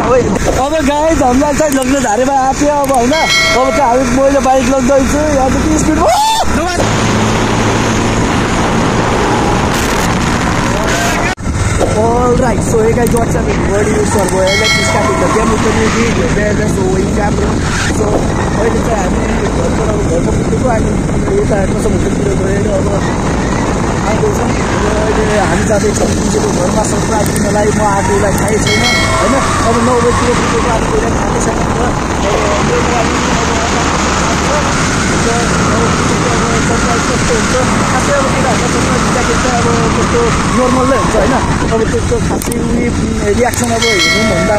अब गाइस हामीलाई चाहिँ लग्न धारेमा आप्यो अब होइन अब चाहिँ हामी मैले बाइक लग्दैछु यहाँ चाहिँ स्पिडमा Alright, so hey guys, what's up everybody? So we're going to start with the demo video. So we camera. So अहिले चाहिँ हामी घरमा पुगेको अनि यता कसम हुँदैतिर गएर अब आउँदैछौँ अहिले हामी जाँदैछौँ दिदीको घरमा सरप्राइज दिनलाई म आफूलाई थाहै छैन होइन अब 9 बजीतिर पुगेको अब पहिला खानै छैन सरप्राइज कस्तो हुन्छ खासै अब केटाहरूको सरप्राइज दिँदाखेरि चाहिँ अब कस्तो नर्मलै हुन्छ होइन अब त्यस्तो खासै रियाक्सन अब हेर्नुभन्दा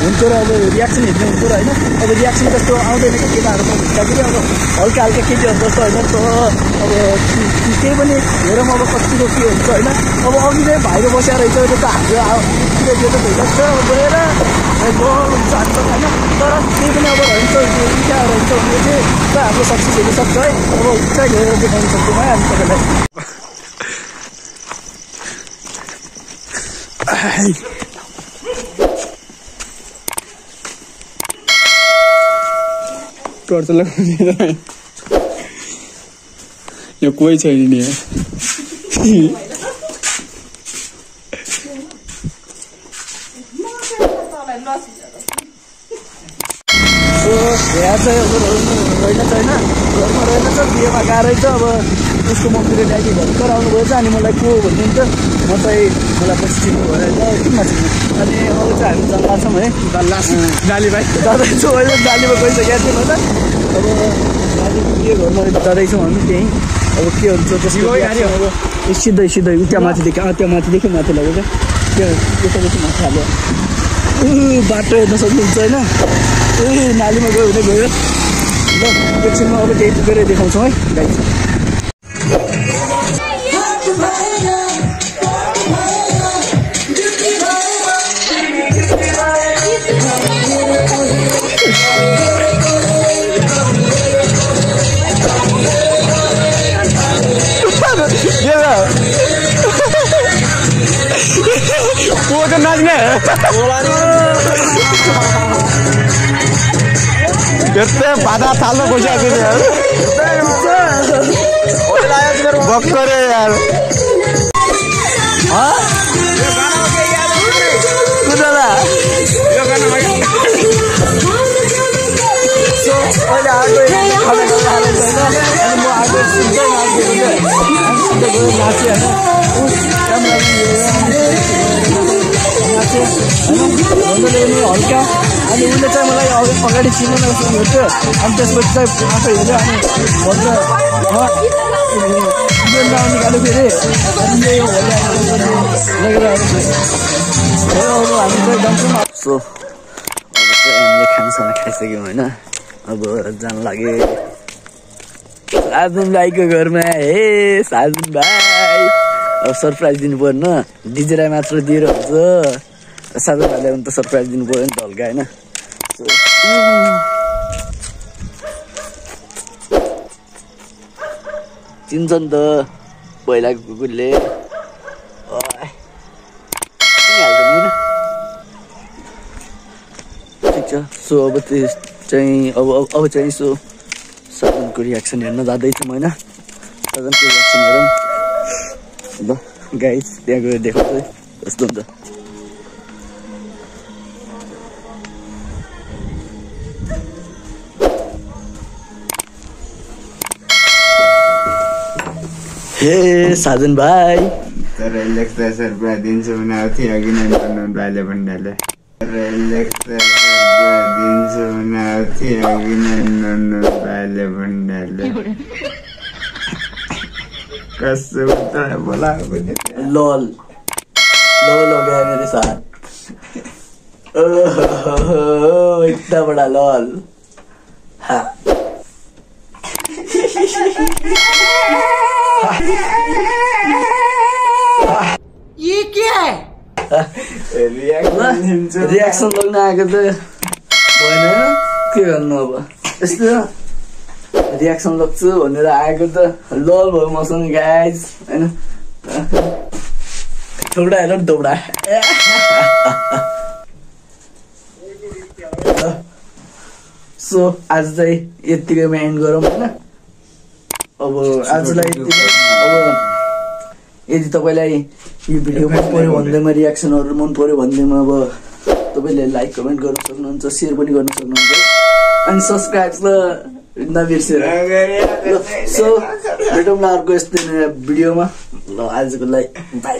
हुन्थ्यो र अब रियाक्सन हेर्ने हुन्थ्यो र होइन अब रियाक्सन जस्तो आउँदैन कि केटाहरूमा हुँदाखेरि अब हल्का हल्का केटीहरू जस्तो होइन अब केही पनि हेरौँ अब कतिको के हुन्छ होइन अब अघि नै भाइरो बसेर रहेछ त्यो त हाम्रो त्यो त भइरहेको छ अब गएर हुन्छ हुन्छ होइन तर केही पनि अब रहन्छ इच्छा रहन्छ भने चाहिँ हाम्रो सक्सेस हुन सक्छ है अब चाहिँ हेरेर देखाउन सक्छौँ है हामी तपाईँलाई टर्च लगाउने यो कोही छैन नि यहाँ चाहिँ अब रहेन छैन घरमा रहेन छ बिहेमा गएरै छ अब उसको मम्मीले ड्याडी भर्खर आउनुभएछ अनि मलाई को भनिदिन्छ म चाहिँ मलाई पछि चिन्नु भएन किन नचिन्नु अनि अब चाहिँ हामी जल्ला छौँ है डाली भाइ जाँदैछौँ अहिले डालीमा गइसकेको थियौँ होइन अब डाली के घरमा जाँदैछौँ हामी त्यहीँ अब के हुन्छ त्यसको अब सिधै सिधै त्यहाँ माथिदेखि त्यो माथिदेखि माथि लगेर त्यो त्यसपछि माथि हाल्यो बाटो हेर्न सक्नुहुन्छ होइन नालीमा गयो भने गयो ल एकछिनमा अब त्यही पुगेर देखाउँछौँ है गाइस को नाच्ने यस्तै बाधा थाल्नु खोजिरहेको थियो भक्करे यार हल्का अनि उसले चाहिँ मलाई अगाडि चिनेन जस्तो हेर्थ्यो अनि त्यसपछि चाहिँ आफै हेऱ्यो अनि भन्छ निकाल्यो फेरि अनि लगेर हामी चाहिँ जान्छौँ सो अब चाहिँ हामीले खानासाना खाइसक्यौँ होइन अब जान लाग्यो साजन भाइको घरमा हे साजन भाइ अब सरप्राइज दिनु पर्न डिजे राई मात्र दिएर हुन्छ साजन भाइलाई पनि त सरप्राइज दिनु पऱ्यो नि त हल्का होइन चिन्छ नि त पहिलाको कुकुरले चिनिहाल्छ नि होइन ठिक छ सो अब त्यो चाहिँ अब चाहिँ सो साजनको रियाक्सन हेर्न जाँदैछौँ होइन साजनको रियाक्सन हेरौँ ल गाइस त्यहाँ गएर देखाउँछु कस्तो हुन्छ हे साजन भाइ तर सरप्राइज दिन्छु भने आउँथ्यो अघि नै भन्नु भाइले भन्नाले तर दिन्छु भने आउँथ्यो अघि नै भन्नु भाइले भन्नाले कसो बोलाएको लल लो गया मेरे साथ इतना बड़ा लॉल हाँ ये क्या है रियाक्सन लाग्न आएको त भएन के गर्नु अब यस्तो रियाक्सन लाग्छु भनेर आएको त लल भयो मसँग गाइज हैन दौडा हेर दौडा सो आज चाहिँ यतिकैमा एन्ड गरौँ होइन। अब आजलाई अब यदि तपाईँलाई यो भिडियो मन पर्यो भन्दैमा रियाक्सनहरू मन पर्यो भन्दैमा अब तपाईँले लाइक कमेन्ट गर्न सक्नुहुन्छ, सेयर पनि गर्न सक्नुहुन्छ अनि सब्सक्राइब नबिर्सेर। सो भेटौँ न अर्को यस्तै नयाँ भिडियोमा। ल आजको लागि बाई।